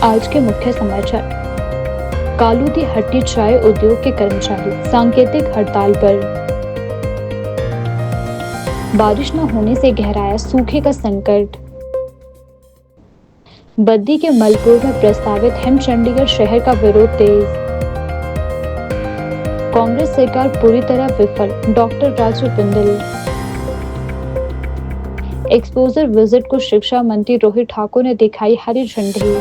आज के मुख्य समाचार। कालू दी हट्टी चाय उद्योग के कर्मचारी सांकेतिक हड़ताल पर। बारिश न होने से गहराया सूखे का संकट। बद्दी के मलपुर में प्रस्तावित हिम चंडीगढ़ शहर का विरोध तेज। कांग्रेस सरकार पूरी तरह विफल, doctor Raju Bindal. Exposure visit को शिक्षा मंत्री रोहित ठाकुर ने दिखाई हरी झंडी।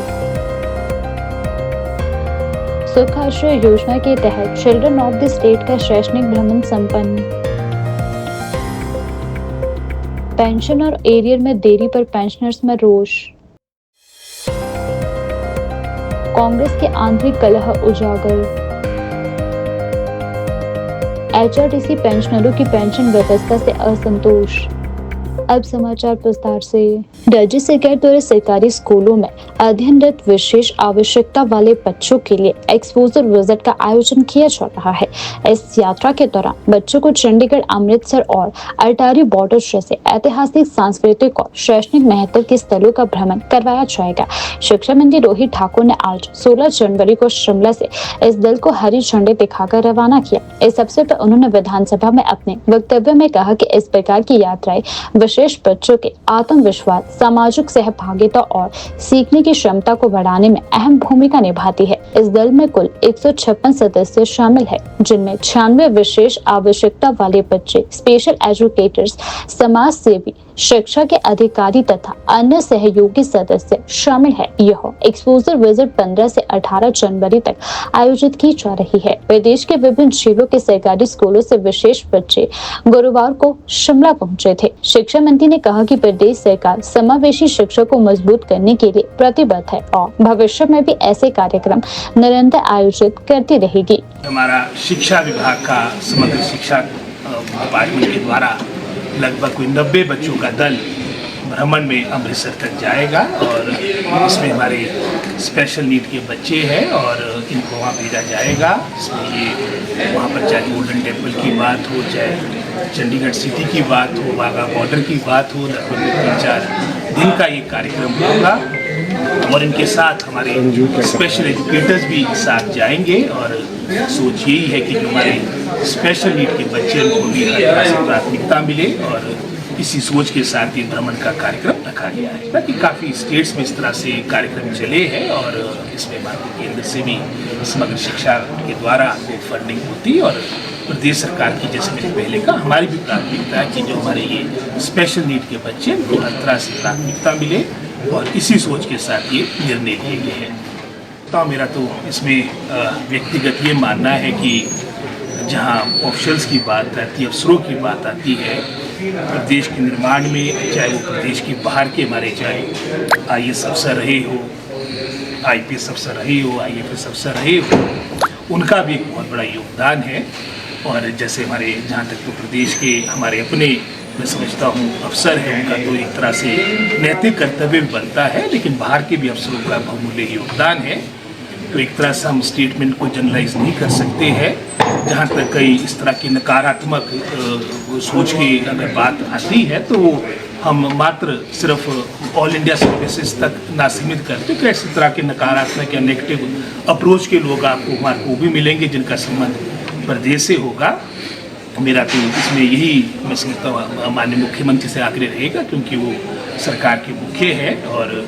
सुख आश्रय योजना के तहत चिल्ड्रन ऑफ द स्टेट का शैक्षणिक भ्रमण संपन्न। पेंशन और एरियर में देरी पर पेंशनर्स में रोष। कांग्रेस के आंतरिक कलह उजागर। एचआरटीसी पेंशनरों की पेंशन व्यवस्था से असंतोष। अब समाचार विस्तार से। राज्य सरकार द्वारा सरकारी स्कूलों में अध्ययनरत विशेष आवश्यकता वाले बच्चों के लिए एक्सपोजर विजिट का आयोजन किया जा रहा है। इस यात्रा के दौरान बच्चों को चंडीगढ़, अमृतसर और अटारी बॉर्डर जैसे ऐतिहासिक, सांस्कृतिक और शैक्षणिक महत्व के स्थलों का भ्रमण करवाया जाएगा। शिक्षा मंत्री रोहित ठाकुर ने आज 16 जनवरी को शिमला से इस दल को हरी झंडी दिखाकर रवाना किया। इस अवसर पर उन्होंने विधानसभा में अपने वक्तव्य में कहा कि इस प्रकार की यात्राएं विशेष बच्चों के आत्मविश्वास, सामाजिक सहभागिता और सीखने की क्षमता को बढ़ाने में अहम भूमिका निभाती है। इस दल में कुल 156 सदस्य शामिल है, जिनमें 96 विशेष आवश्यकता वाले बच्चे, स्पेशल एजुकेटर्स, समाज सेवी, शिक्षा के अधिकारी तथा अन्य सहयोगी सदस्य शामिल है। यह एक्सपोजर विजिट 15 से 18 जनवरी तक आयोजित की जा रही है। प्रदेश के विभिन्न जिलों के सरकारी स्कूलों से विशेष बच्चे गुरुवार को शिमला पहुंचे थे। शिक्षा मंत्री ने कहा कि प्रदेश सरकार समावेशी शिक्षा को मजबूत करने के लिए प्रतिबद्ध है और भविष्य में भी ऐसे कार्यक्रम निरंतर आयोजित करती रहेगी। हमारा शिक्षा विभाग का समग्र शिक्षा डिपार्टमेंट के द्वारा लगभग कोई 90 बच्चों का दल भ्रमण में अमृतसर तक जाएगा और इसमें हमारे स्पेशल नीड के बच्चे हैं और इनको वहाँ भेजा जाएगा। इसमें ये वहाँ पर चाहे गोल्डन टेम्पल की बात हो, चाहे चंडीगढ़ सिटी की बात हो, वाघा बॉर्डर की बात हो, लगभग 3-4 दिन का ये कार्यक्रम होगा और इनके साथ हमारे स्पेशल एजुकेटर्स भी साथ जाएंगे और सोच यही है कि जो हमारे स्पेशल नीड के बच्चे उनको भी हर तरह से प्राथमिकता मिले और इसी सोच के साथ ये भ्रमण का कार्यक्रम रखा गया है। ताकि काफ़ी स्टेट्स में इस तरह से कार्यक्रम चले हैं और इसमें भारतीय केंद्र से भी समग्र शिक्षा के द्वारा वो फंडिंग होती और प्रदेश सरकार की, जैसे मैंने पहले कहा, हमारी भी प्राथमिकता है कि जो हमारे ये स्पेशल नीड के बच्चे उनको हर तरह से प्राथमिकता मिले और इसी सोच के साथ ये निर्णय लिए गए हैं। तो मेरा तो इसमें व्यक्तिगत ये मानना है कि जहाँ ऑफिशल्स की बात आती है, अफसरों की बात आती है प्रदेश के निर्माण में, चाहे वो प्रदेश के बाहर के हमारे, चाहे आईएएस अफसर रहे हो, आईपीएस अफसर रहे हो, आईएफएस अफसर रहे हो, उनका भी एक बहुत बड़ा योगदान है। और जैसे हमारे जहाँ तक तो प्रदेश के हमारे अपने, मैं समझता हूँ, अफसर हैं, उनका तो एक तरह से नैतिक कर्तव्य भी बनता है, लेकिन बाहर के भी अफसरों का बहुमूल्य योगदान है। तो एक तरह से हम स्टेटमेंट को जनरलाइज नहीं कर सकते हैं। जहाँ तक कई इस तरह की नकारात्मक सोच की अगर बात आती है तो हम मात्र सिर्फ ऑल इंडिया सर्विसेज तक ना सीमित करते, तो इस तरह के नकारात्मक या नेगेटिव अप्रोच के लोग आपको हमारे को भी मिलेंगे जिनका संबंध प्रदेश से होगा। मेरा तो इसमें यही, मैं समझता हूँ, माननीय मुख्यमंत्री से आग्रह रहेगा, क्योंकि वो सरकार के मुख्य है और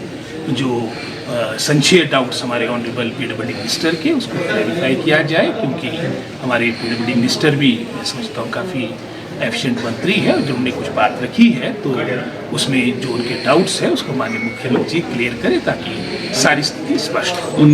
जो संशय डाउट्स हमारे ऑनरेबल पीडब्ल्यूडी मिनिस्टर के, उसको क्लैरिफाई किया जाए, क्योंकि हमारे पीडब्ल्यूडी मिनिस्टर भी, मैं समझता हूँ, काफ़ी एफिशिएंट मंत्री है और जो उन्होंने कुछ बात रखी है तो उसमें जो उनके डाउट्स है उसको माननीय मुख्यमंत्री क्लियर करें ताकि सारी स्थिति स्पष्ट हो।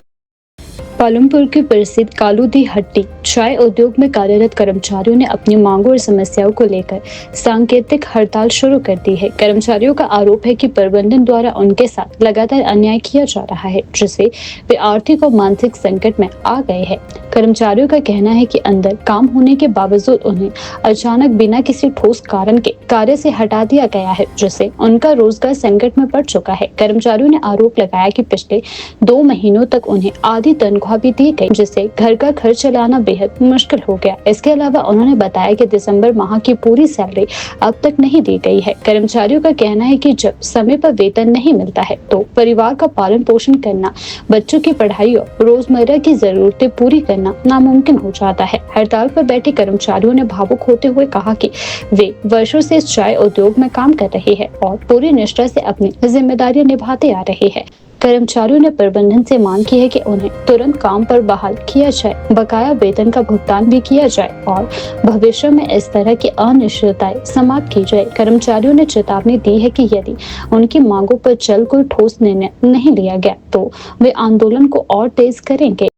पालमपुर के प्रसिद्ध कालू दी हट्टी चाय उद्योग में कार्यरत कर्मचारियों ने अपनी मांगों और समस्याओं को लेकर सांकेतिक हड़ताल शुरू कर दी है। कर्मचारियों का आरोप है कि प्रबंधन द्वारा उनके साथ लगातार अन्याय किया जा रहा है, जिससे वे आर्थिक और मानसिक संकट में आ गए हैं। कर्मचारियों का कहना है कि अंदर काम होने के बावजूद उन्हें अचानक बिना किसी ठोस कारण के कार्य से हटा दिया गया है, जिससे उनका रोजगार संकट में पड़ चुका है। कर्मचारियों ने आरोप लगाया कि पिछले 2 महीनों तक उन्हें आधी तनख्वाह भी दी गई, जिससे घर का खर्च चलाना बेहद मुश्किल हो गया। इसके अलावा उन्होंने बताया कि दिसंबर माह की पूरी सैलरी अब तक नहीं दी गई है। कर्मचारियों का कहना है कि जब समय पर वेतन नहीं मिलता है तो परिवार का पालन पोषण करना, बच्चों की पढ़ाई और रोजमर्रा की जरूरतें पूरी करना नामुमकिन हो जाता है। हड़ताल पर बैठे कर्मचारियों ने भावुक होते हुए कहा कि वे वर्षों से चाय उद्योग में काम कर रहे हैं और पूरी निष्ठा से अपनी जिम्मेदारियां निभाते आ रहे हैं। कर्मचारियों ने प्रबंधन से मांग की है कि उन्हें तुरंत काम पर बहाल किया जाए, बकाया वेतन का भुगतान भी किया जाए और भविष्य में इस तरह की अनिश्चितताएं समाप्त की जाए। कर्मचारियों ने चेतावनी दी है कि यदि उनकी मांगों पर जल्द कोई ठोस निर्णय नहीं लिया गया तो वे आंदोलन को और तेज करेंगे।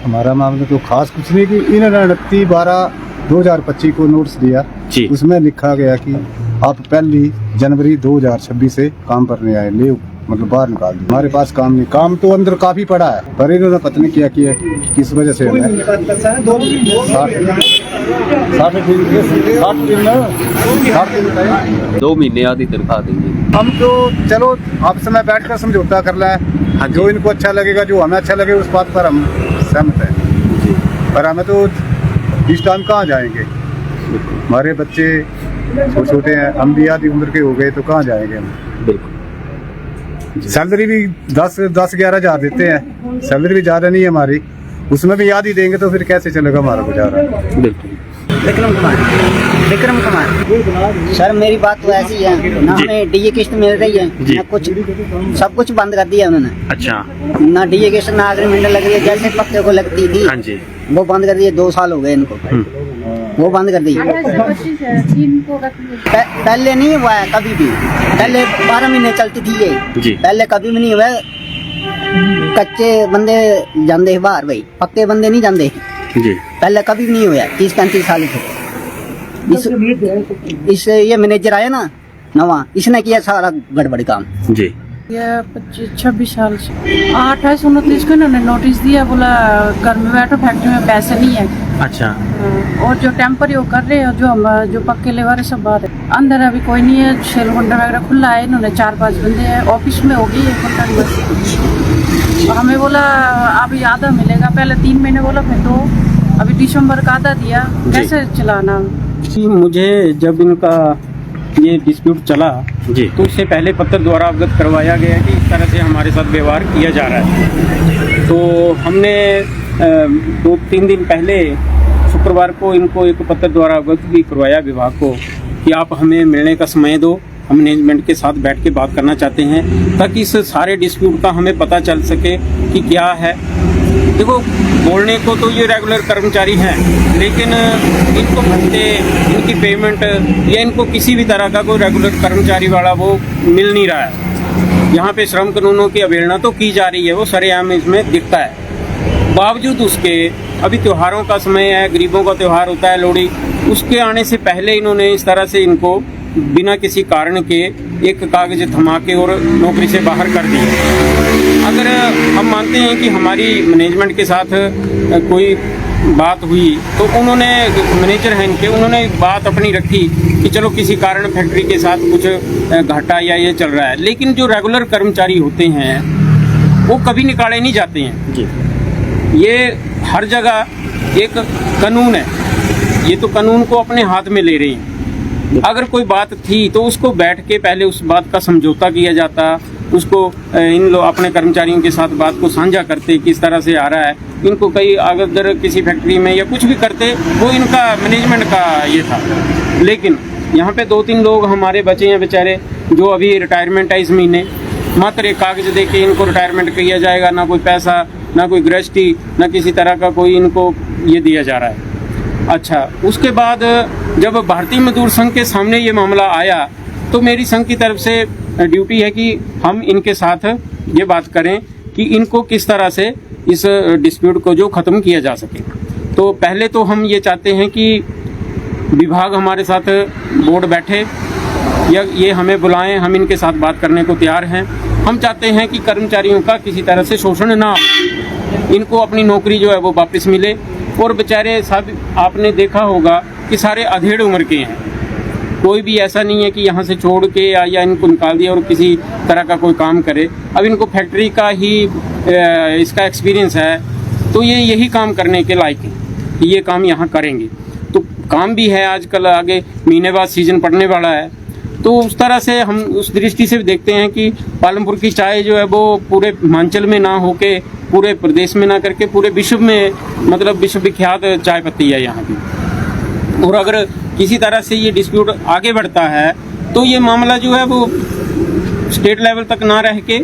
हमारा मामला तो खास कुछ नहीं कि इन्होंने 29/12/2025 को नोटिस दिया, उसमें लिखा गया कि आप 1 जनवरी 2026 से काम करने आए, ले मतलब बाहर निकाल दिया। हमारे पास काम नहीं, काम तो अंदर काफी पड़ा है, पर इन्होंने पता नहीं क्या किया, किस वजह से हमें 2 महीने आधी तनख्वाह देंगे। हम तो चलो आपस में बैठकर समझौता कर लें, जो इनको अच्छा लगेगा, जो हमें अच्छा लगे, उस बात पर हम सहमत हैं। पर हमें तो इस टाइम कहाँ जाएंगे, हमारे बच्चे छोटे हैं, हम भी आधी उम्र के हो गए, तो कहाँ जाएंगे हम। बिल्कुल। सैलरी भी 10-11 हज़ार देते हैं, सैलरी भी ज़्यादा नहीं है हमारी, उसमें भी याद ही देंगे तो फिर कैसे चलेगा हमारा गुजारा। बिल्कुल। विक्रम कुमार सर, मेरी बात तो ऐसी है ना, हमें डीए किस्त मिल रही है ना, कुछ सब कुछ बंद कर दिया उन्होंने। अच्छा। ना डीए किस्त ना एग्रीमेंट लग रही है, जैसे पक्के को लगती थी। हाँ जी। वो बंद कर दिए, 2 साल हो गए इनको, वो बंद कर दी। पहले नहीं हुआ है कभी भी, पहले 12 महीने चलती थी ये, पहले कभी भी नहीं हुआ। कच्चे बंदे जाते बाहर भाई, पक्के बंदे नहीं जाते जी। पहले कभी भी नहीं हुआ, 30-35 साल से। इस ये मैनेजर आया ना नवा, इसने किया सारा गड़बड़ काम जी। ये 25-26 साल से 28-29 को इन्होंने नोटिस दिया, बोला घर में बैठो, फैक्ट्री में पैसे नहीं है। अच्छा। और जो टेम्पररी वो कर रहे हैं, जो पक्के लेबर है सब बाहर है, अंदर अभी कोई नहीं है। शेल होल्डर वगैरह खुला है, इन्होंने 4-5 बंदे हैं, ऑफिस में होगी कॉन्ट्रैक्ट। हमें बोला अभी आधा मिलेगा, पहले 3 महीने बोला, फिर 2, अभी दिसंबर का आधा दिया, कैसे चलाना। मुझे जब इनका ये डिस्प्यूट चला जी, तो उससे पहले पत्र द्वारा अवगत करवाया गया कि इस तरह से हमारे साथ व्यवहार किया जा रहा है। तो हमने 2-3 दिन पहले शुक्रवार को इनको एक पत्र द्वारा अवगत भी करवाया विभाग को कि आप हमें मिलने का समय दो, हम मैनेजमेंट के साथ बैठ के बात करना चाहते हैं, ताकि इस सारे डिस्प्यूट का हमें पता चल सके कि क्या है। देखो, बोलने को तो ये रेगुलर कर्मचारी हैं, लेकिन इनको भत्ते, इनकी पेमेंट या इनको किसी भी तरह का कोई रेगुलर कर्मचारी वाला वो मिल नहीं रहा है। यहाँ पे श्रम कानूनों की अवहेलना तो की जा रही है, वो सरेआम इसमें दिखता है। बावजूद उसके अभी त्योहारों का समय है, गरीबों का त्यौहार होता है लोहड़ी, उसके आने से पहले इन्होंने इस तरह से इनको बिना किसी कारण के एक कागज थमा के और नौकरी से बाहर कर दिया। अगर हम मानते हैं कि हमारी मैनेजमेंट के साथ कोई बात हुई तो उन्होंने, मैनेजर हैं इनके, उन्होंने बात अपनी रखी कि चलो किसी कारण फैक्ट्री के साथ कुछ घाटा या ये चल रहा है, लेकिन जो रेगुलर कर्मचारी होते हैं वो कभी निकाले नहीं जाते हैं जी। ये हर जगह एक कानून है, ये तो कानून को अपने हाथ में ले रहे हैं। अगर कोई बात थी तो उसको बैठ के पहले उस बात का समझौता किया जाता, उसको इन लोग अपने कर्मचारियों के साथ बात को साझा करते, किस तरह से आ रहा है इनको, कई अगर किसी फैक्ट्री में या कुछ भी करते, वो इनका मैनेजमेंट का ये था। लेकिन यहाँ पे 2-3 लोग हमारे बचे हैं बेचारे, जो अभी रिटायरमेंट है इस महीने, मात्र एक कागज दे के इनको रिटायरमेंट किया जाएगा, ना कोई पैसा, ना कोई गृहस्थी, ना किसी तरह का कोई इनको ये दिया जा रहा है। अच्छा, उसके बाद जब भारतीय मजदूर संघ के सामने ये मामला आया तो मेरी संघ की तरफ से ड्यूटी है कि हम इनके साथ ये बात करें कि इनको किस तरह से इस डिस्प्यूट को जो ख़त्म किया जा सके। तो पहले तो हम ये चाहते हैं कि विभाग हमारे साथ बोर्ड बैठे या ये हमें बुलाएं, हम इनके साथ बात करने को तैयार हैं। हम चाहते हैं कि कर्मचारियों का किसी तरह से शोषण ना हो, इनको अपनी नौकरी जो है वो वापस मिले। और बेचारे सब आपने देखा होगा कि सारे अधेड़ उम्र के हैं, कोई भी ऐसा नहीं है कि यहाँ से छोड़ के या इनको निकाल दिया और किसी तरह का कोई काम करे। अब इनको फैक्ट्री का ही इसका एक्सपीरियंस है, तो ये यही काम करने के लायक है, ये काम यहाँ करेंगे। तो काम भी है आजकल, आगे महीने बाद सीजन पड़ने वाला है, तो उस तरह से हम उस दृष्टि से भी देखते हैं कि पालमपुर की चाय जो है वो पूरे हिमाचल में ना होके, पूरे प्रदेश में ना करके पूरे विश्व में, मतलब विश्व विख्यात चाय पत्ती है यहाँ की। और अगर किसी तरह से ये डिस्प्यूट आगे बढ़ता है तो ये मामला जो है वो स्टेट लेवल तक ना रह के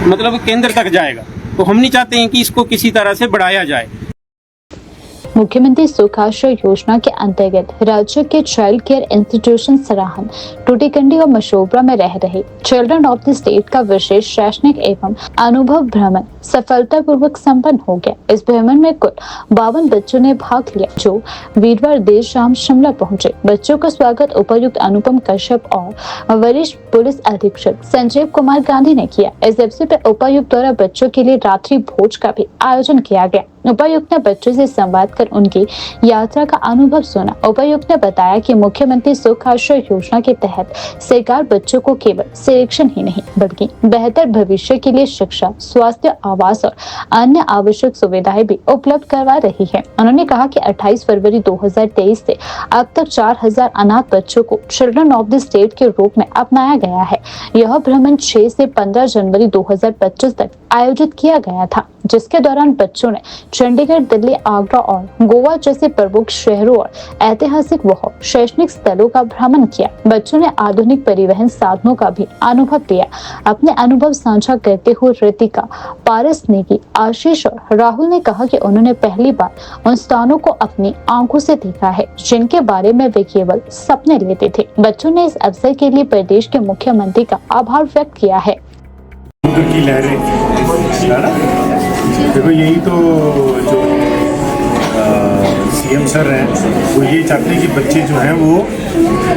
मतलब केंद्र तक जाएगा। तो हम नहीं चाहते हैं कि इसको किसी तरह से बढ़ाया जाए। मुख्यमंत्री सुख आश्रय योजना के अंतर्गत राज्य के child care institution Sarahan, Tutikandi और मशोबरा में रह रहे चिल्ड्रन ऑफ द स्टेट का विशेष शैक्षणिक एवं अनुभव भ्रमण सफलतापूर्वक संपन्न हो गया। इस भ्रमण में कुल 52 बच्चों ने भाग लिया, जो वीरवार देर शाम शिमला पहुंचे। बच्चों का स्वागत उपायुक्त अनुपम कश्यप और वरिष्ठ पुलिस अधीक्षक संजीव कुमार गांधी ने किया। इस अवसर पर उपायुक्त द्वारा बच्चों के लिए रात्रि भोज का भी आयोजन किया गया। उपायुक्त ने बच्चों से संवाद कर उनकी यात्रा का अनुभव सुना। उपायुक्त ने बताया कि मुख्यमंत्री सुख आश्रय योजना के तहत सरकार बच्चों को केवल संरक्षण ही नहीं बल्कि बेहतर भविष्य के लिए शिक्षा, स्वास्थ्य, आवास और अन्य आवश्यक सुविधाएं भी उपलब्ध करवा रही है। उन्होंने कहा कि 28 फरवरी 2023 से अब तक 4000 अनाथ बच्चों को चिल्ड्रन ऑफ द स्टेट के रूप में अपनाया गया है। यह भ्रमण 6 से 15 जनवरी 2025 तक आयोजित किया गया था, जिसके दौरान बच्चों ने चंडीगढ़, दिल्ली, आगरा और गोवा जैसे प्रमुख शहरों और ऐतिहासिक व शैक्षणिक स्थलों का भ्रमण किया। बच्चों ने आधुनिक परिवहन साधनों का भी अनुभव लिया। अपने अनुभव साझा करते हुए रितिका, पारस, नेगी, आशीष और राहुल ने कहा कि उन्होंने पहली बार उन स्थानों को अपनी आंखों से देखा है जिनके बारे में वे केवल सपने लेते थे। बच्चों ने इस अवसर के लिए प्रदेश के मुख्यमंत्री का आभार व्यक्त किया है। की लहरें है ना, देखो यही तो जो सीएम सर हैं वो ये चाहते हैं कि बच्चे जो हैं वो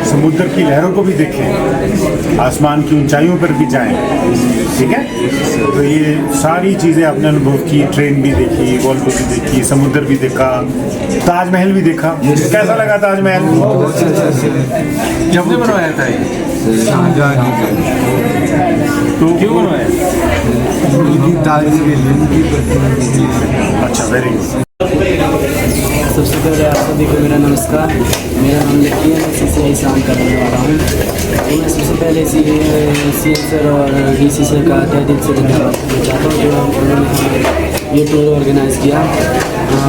समुद्र की लहरों को भी देखें, आसमान की ऊंचाइयों पर भी जाएं, ठीक है। तो ये सारी चीज़ें आपने अनुभव की, ट्रेन भी देखी, वॉल्वो भी देखी, समुद्र भी देखा, ताजमहल भी देखा। कैसा लगा ताजमहल? जब बनवाया था तो क्यों बनवाया? अच्छा, वेरी गुड। सबसे पहले आप सभी को मेरा नमस्कार। मेरा नाम लक्की है, मैं सीसीआई से काम करने वाला हूँ। तो मैं सबसे पहले सीएम सर और डीसी सर का तहे दिल से धन्यवाद करना चाहता हूँ जो उन्होंने ये टूर ऑर्गेनाइज़ किया।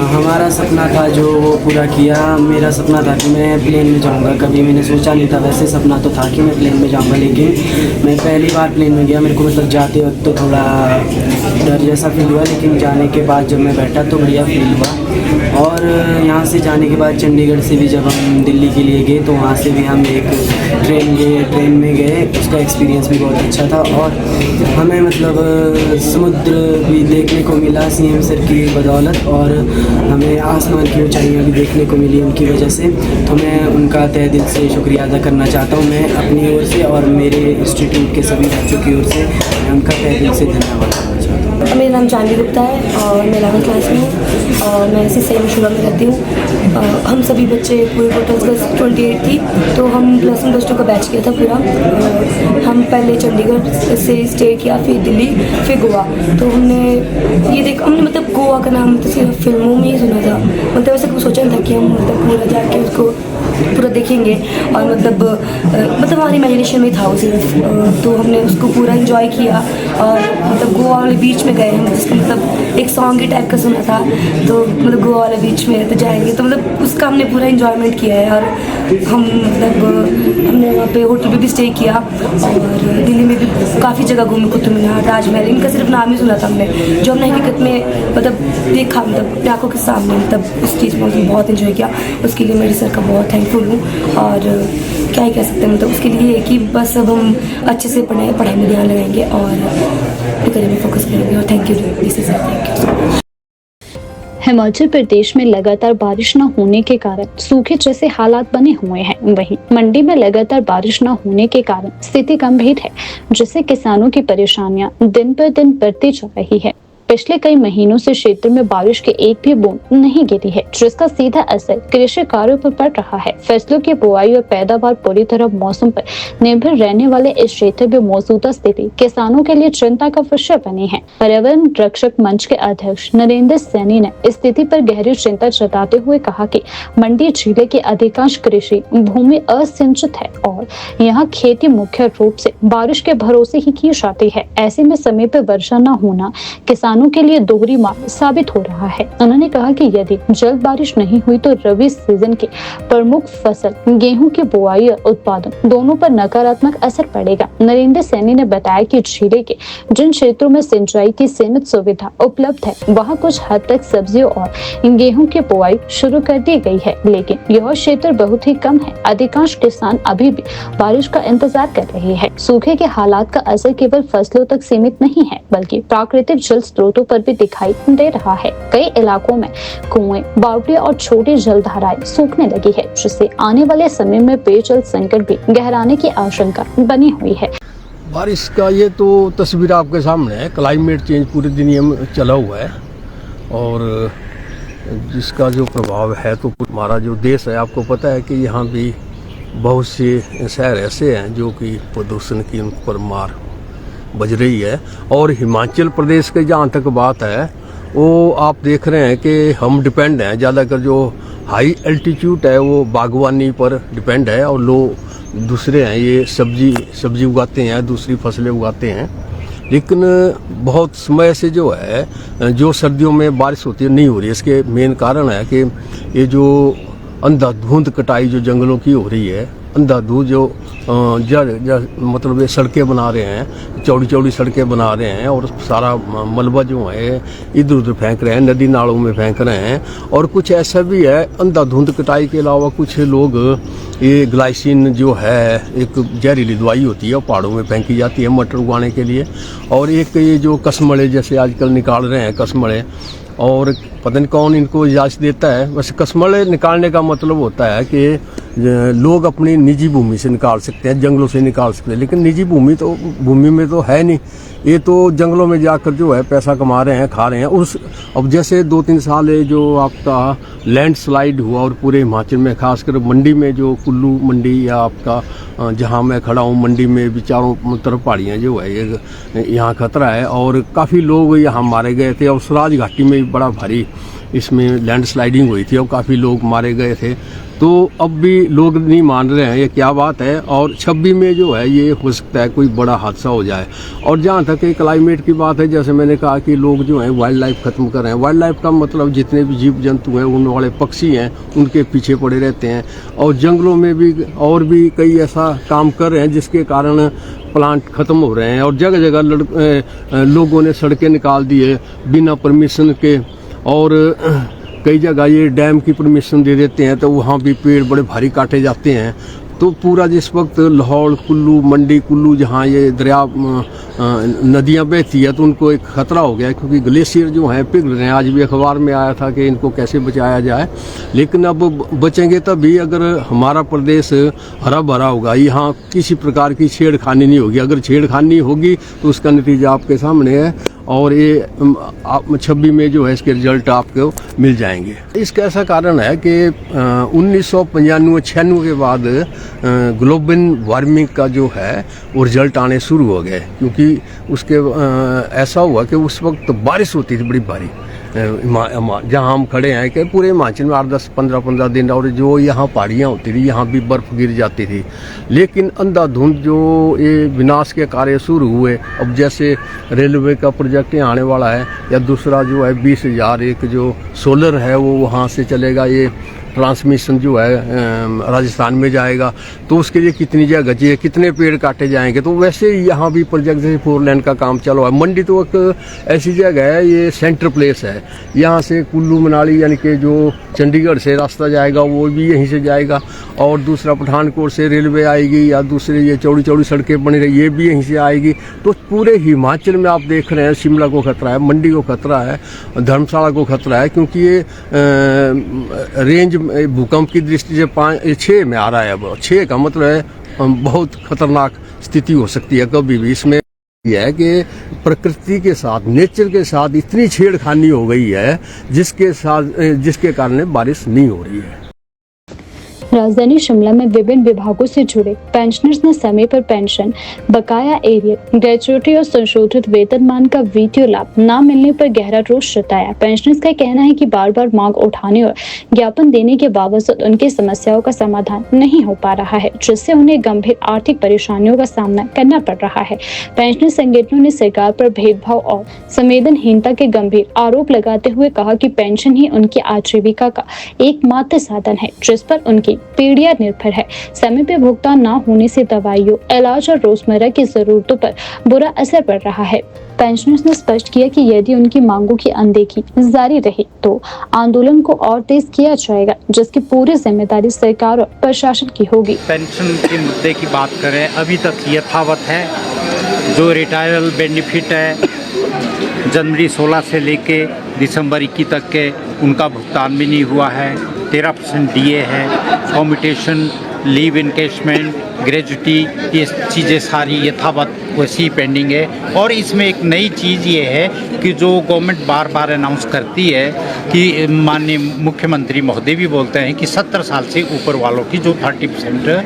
हमारा सपना था जो वो पूरा किया। मेरा सपना था कि मैं प्लेन में जाऊंगा, कभी मैंने सोचा नहीं था। वैसे सपना तो था कि मैं प्लेन में जाऊंगा, लेकिन मैं पहली बार प्लेन में गया। मेरे को मतलब जाते वक्त तो थोड़ा डर जैसा फील हुआ, लेकिन जाने के बाद जब मैं बैठा तो बढ़िया फील हुआ। और यहाँ से जाने के बाद चंडीगढ़ से भी जब हम दिल्ली के लिए गए तो वहाँ से भी हम एक ट्रेन में गए। उसका एक्सपीरियंस भी बहुत अच्छा था और हमें मतलब समुद्र भी देखने को मिला सीएम सर की बदौलत, और हमें आसमान की ऊंचाइयाँ भी देखने को मिली उनकी वजह से। तो मैं उनका तहे दिल से शुक्रिया अदा करना चाहता हूँ। मैं अपनी ओर से और मेरे इंस्टीट्यूट के सभी बच्चों की ओर से मैं उनका तहे दिल से धन्यवाद करना चाहता हूँ। मेरा नाम जानवी गुप्ता है और मैं 11th क्लास में हूँ और मैं सीसीआई मशोबरा में रहती हूँ। हम सभी बच्चे पूरे टोटल गर्ल्स 28 थी, तो हम +1 + 2 का बैच किया था पूरा। हम पहले चंडीगढ़ से स्टे किया, फिर दिल्ली, फिर गोवा। तो हमने ये देखा, हमने मतलब गोवा का नाम तो सिर्फ फिल्मों में ही सुना था, मतलब ऐसा कुछ सोचा नहीं था कि हम मतलब पूरा जाके उसको पूरा देखेंगे। और मतलब हमारी इमेजिनेशन में था वो सिर्फ, तो हमने उसको पूरा एंजॉय किया। और मतलब गोवा वाले बीच में गए हम, जिसका मतलब एक सॉन्ग ही टाइप का सुना था, तो मतलब गोवा वाले बीच में तो जाएंगे, तो मतलब उसका हमने पूरा एंजॉयमेंट किया है। और हम मतलब हमने वहाँ पे होटल पे भी स्टे किया और दिल्ली में भी काफ़ी जगह घूमे, कुतुब मीनार, ताजमहल, इनका सिर्फ नाम ही सुना था हमने, जो हमने हकीकत में मतलब देखा, मतलब अपनी आँखों के सामने, मतलब उस चीज़ में बहुत एंजॉय किया। उसके लिए मेरे सर का बहुत थैंकफुल हूँ। और क्या ही कह सकते हैं, मतलब उसके लिए कि बस अब हम अच्छे से पढ़ाई में ध्यान लगाएंगे और करियर में फोकस करेंगे। और thank you DC sir, thank you. Himachal Pradesh में लगातार बारिश न होने के कारण सूखे जैसे हालात बने हुए हैं। वहीं मंडी में लगातार बारिश न होने के कारण स्थिति गंभीर है, जिससे किसानों की परेशानियां दिन पर दिन बढ़ती जा रही है। पिछले कई महीनों से क्षेत्र में बारिश की एक भी बूंद नहीं गिरी है, जिसका सीधा असर कृषि कार्यों पर पड़ रहा है। फसलों की बुआई और पैदावार पूरी तरह मौसम पर निर्भर रहने वाले इस क्षेत्र में मौजूदा स्थिति किसानों के लिए चिंता का विषय बनी है। पर्यावरण रक्षक मंच के अध्यक्ष नरेंद्र सैनी ने स्थिति पर गहरी चिंता जताते हुए कहा कि मंडी जिले की अधिकांश कृषि भूमि असिंचित है और यहाँ खेती मुख्य रूप से बारिश के भरोसे ही की जाती है। ऐसे में समय पर वर्षा न होना किसानों के लिए दोहरी मार साबित हो रहा है। उन्होंने कहा कि यदि जल्द बारिश नहीं हुई तो रबी सीजन की प्रमुख फसल गेहूं की बुआई और उत्पादन दोनों पर नकारात्मक असर पड़ेगा। नरेंद्र सैनी ने बताया कि जिले के जिन क्षेत्रों में सिंचाई की सीमित सुविधा उपलब्ध है वहां कुछ हद तक सब्जियों और गेहूं की बुआई शुरू कर दी गई है, लेकिन यह क्षेत्र बहुत ही कम है। अधिकांश किसान अभी भी बारिश का इंतजार कर रहे हैं। सूखे के हालात का असर केवल फसलों तक सीमित नहीं है बल्कि प्राकृतिक जल स्रोतों पर भी दिखाई दे रहा है। कई इलाकों में कुएं, बावड़ियां और छोटी जलधाराएं सूखने लगी है, जिससे आने वाले समय में पेयजल संकट भी गहराने की आशंका बनी हुई है। बारिश का ये तो तस्वीर आपके सामने है। क्लाइमेट चेंज पूरी दुनिया में चला हुआ है और जिसका जो प्रभाव है तो हमारा जो देश है, आपको पता है कि यहाँ भी बहुत से शहर ऐसे हैं जो कि प्रदूषण की उन पर मार बज रही है। और हिमाचल प्रदेश की जहाँ तक बात है वो आप देख रहे हैं कि हम डिपेंड हैं ज़्यादातर, जो हाई एल्टीट्यूड है वो बागवानी पर डिपेंड है और लोग दूसरे हैं ये सब्जी उगाते हैं, दूसरी फसलें उगाते हैं। लेकिन बहुत समय से जो है जो सर्दियों में बारिश होती है नहीं हो रही है। इसके मेन कारण है कि ये जो अंधाधुंध कटाई जो जंगलों की हो रही है, अंधाधुंध जो मतलब ये सड़कें बना रहे हैं, चौड़ी चौड़ी सड़कें बना रहे हैं और सारा मलबा जो है इधर उधर फेंक रहे हैं, नदी नालों में फेंक रहे हैं। और कुछ ऐसा भी है, अंधाधुंध कटाई के अलावा कुछ लोग ये ग्लाइसिन जो है एक जहरीली दवाई होती है, पहाड़ों में फेंकी जाती है मटर उगाने के लिए। और एक ये जो कसमड़े जैसे आजकल निकाल रहे हैं कसमड़े, और पता नहीं कौन इनको इजाज़त देता है। वैसे कसमड़े निकालने का मतलब होता है कि लोग अपनी निजी भूमि से निकाल सकते हैं, जंगलों से निकाल सकते हैं, लेकिन निजी भूमि में तो है नहीं। ये तो जंगलों में जाकर जो है पैसा कमा रहे हैं, खा रहे हैं। अब जैसे 2-3 साल जो आपका लैंडस्लाइड हुआ और पूरे हिमाचल में खासकर मंडी में, जो कुल्लू मंडी या आपका जहां मैं खड़ा हूं मंडी में भी चारों तरफ पहाड़ियाँ जो है यहाँ खतरा है और काफ़ी लोग यहाँ मारे गए थे। और सराज घाटी में भी बड़ा भारी इसमें लैंडस्लाइडिंग हुई थी और काफ़ी लोग मारे गए थे। तो अब भी लोग नहीं मान रहे हैं, ये क्या बात है। और 26 में जो है ये हो सकता है कोई बड़ा हादसा हो जाए। और जहाँ तक क्लाइमेट की बात है, जैसे मैंने कहा कि लोग जो हैं वाइल्ड लाइफ ख़त्म कर रहे हैं। वाइल्ड लाइफ का मतलब जितने भी जीव जंतु हैं, उन वाले पक्षी हैं, उनके पीछे पड़े रहते हैं। और जंगलों में भी और भी कई ऐसा काम कर रहे हैं जिसके कारण प्लांट ख़त्म हो रहे हैं। और जगह जगह लोगों ने सड़कें निकाल दी है बिना परमिशन के। और कई जगह ये डैम की परमिशन दे देते हैं तो वहाँ भी पेड़ बड़े भारी काटे जाते हैं। तो पूरा जिस वक्त लाहौल, कुल्लू, मंडी कुल्लू जहाँ ये दरिया नदियाँ बहती है तो उनको एक ख़तरा हो गया, क्योंकि ग्लेशियर जो हैं पिघल रहे हैं। आज भी अखबार में आया था कि इनको कैसे बचाया जाए। लेकिन अब बचेंगे तभी अगर हमारा प्रदेश हरा भरा होगा, यहाँ किसी प्रकार की छेड़खानी नहीं होगी। अगर छेड़खानी होगी तो उसका नतीजा आपके सामने है। और ये 26 में जो है इसके रिजल्ट आपको मिल जाएंगे। इसका ऐसा कारण है कि 1995-96 के बाद ग्लोबल वार्मिंग का जो है वो रिजल्ट आने शुरू हो गए, क्योंकि उसके ऐसा हुआ कि उस वक्त बारिश होती थी बड़ी भारी जहाँ हम खड़े हैं कि पूरे हिमाचल में 8-10-15 दिन। और जो यहाँ पहाड़ियाँ होती थी यहाँ भी बर्फ़ गिर जाती थी। लेकिन अंधाधुंध जो ये विनाश के कार्य शुरू हुए, अब जैसे रेलवे का प्रोजेक्ट यहाँ आने वाला है, या दूसरा जो है 20,000 एक जो सोलर है वो वहाँ से चलेगा, ये ट्रांसमिशन जो है राजस्थान में जाएगा। तो उसके लिए कितनी जगह चाहिए, कितने पेड़ काटे जाएंगे। तो वैसे ही यहाँ भी प्रोजेक्ट जैसे 4 लेन का काम चल रहा है। मंडी तो एक ऐसी जगह है, ये सेंटर प्लेस है। यहाँ से कुल्लू मनाली यानी कि जो चंडीगढ़ से रास्ता जाएगा वो भी यहीं से जाएगा। और दूसरा पठानकोट से रेलवे आएगी, या दूसरे ये चौड़ी चौड़ी सड़कें बनी रही ये भी यहीं से आएगी। तो पूरे हिमाचल में आप देख रहे हैं शिमला को खतरा है, मंडी को खतरा है, धर्मशाला को खतरा है, क्योंकि ये रेंज भूकंप की दृष्टि से 6 में आ रहा है। अब 6 का मतलब है बहुत खतरनाक स्थिति हो सकती है कभी भी इसमें। यह है कि प्रकृति के साथ, नेचर के साथ इतनी छेड़खानी हो गई है जिसके कारण बारिश नहीं हो रही है। राजधानी शिमला में विभिन्न विभागों से जुड़े पेंशनर्स ने समय पर पेंशन, बकाया एरियर, ग्रेच्युटी और संशोधित वेतनमान का वित्तीय लाभ न मिलने पर गहरा रोष जताया। पेंशनर्स का कहना है कि बार बार मांग उठाने और ज्ञापन देने के बावजूद उनकी समस्याओं का समाधान नहीं हो पा रहा है, जिससे उन्हें गंभीर आर्थिक परेशानियों का सामना करना पड़ रहा है। पेंशनर संगठनों ने सरकार पर भेदभाव और संवेदनहीनता के गंभीर आरोप लगाते हुए कहा कि पेंशन ही उनकी आजीविका का एकमात्र साधन है, जिस पर उनकी पीढ़ियां निर्भर है। समय पे भुगतान न होने से दवाइयों, इलाज और रोजमर्रा की जरूरतों पर बुरा असर पड़ रहा है। पेंशनर्स ने स्पष्ट किया कि यदि उनकी मांगों की अनदेखी जारी रही तो आंदोलन को और तेज किया जाएगा, जिसकी पूरी जिम्मेदारी सरकार और प्रशासन की होगी। पेंशन के मुद्दे की बात करें, अभी तक यथावत है। जो रिटायरल बेनिफिट है, जनवरी 16 से लेके दिसंबर 21 तक के उनका भुगतान भी नहीं हुआ है। 13% डीए है, कम्यूटेशन, लीव इनकेशमेंट, ग्रेजुटी, ये चीज़ें सारी यथावत वैसी पेंडिंग है। और इसमें एक नई चीज़ ये है कि जो गवर्नमेंट बार बार अनाउंस करती है कि माननीय मुख्यमंत्री महोदय भी बोलते हैं कि 70 साल से ऊपर वालों की जो 30%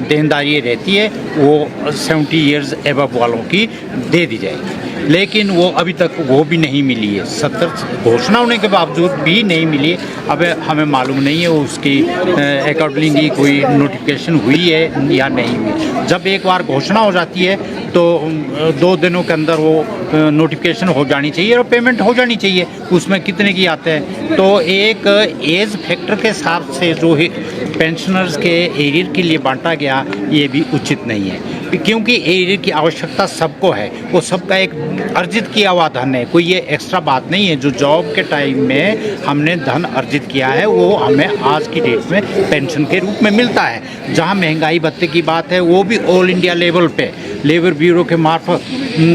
देनदारी रहती है वो 70 ईयर्स एबव वालों की दे दी जाएगी, लेकिन वो अभी तक वो भी नहीं मिली है। 70 घोषणा होने के बावजूद भी नहीं मिली। अब हमें मालूम नहीं है वो उसकी अकॉर्डिंगली कोई नोटिफिकेशन हुई है या नहीं हुई। जब एक बार घोषणा हो जाती है तो 2 दिनों के अंदर वो नोटिफिकेशन हो जानी चाहिए और पेमेंट हो जानी चाहिए। उसमें कितने की आते हैं, तो एक एज फैक्टर के हिसाब से जो पेंशनर्स के एरियर के लिए बांटा गया ये भी उचित नहीं है, क्योंकि एरियर की आवश्यकता सबको है। वो सबका एक अर्जित किया हुआ धन है, कोई ये एक्स्ट्रा बात नहीं है। जो जॉब के टाइम में हमने धन अर्जित किया है वो हमें आज की डेट में पेंशन के रूप में मिलता है। जहाँ महंगाई भत्ते की बात है वो भी ऑल इंडिया लेवल पे लेबर ब्यूरो के मार्फत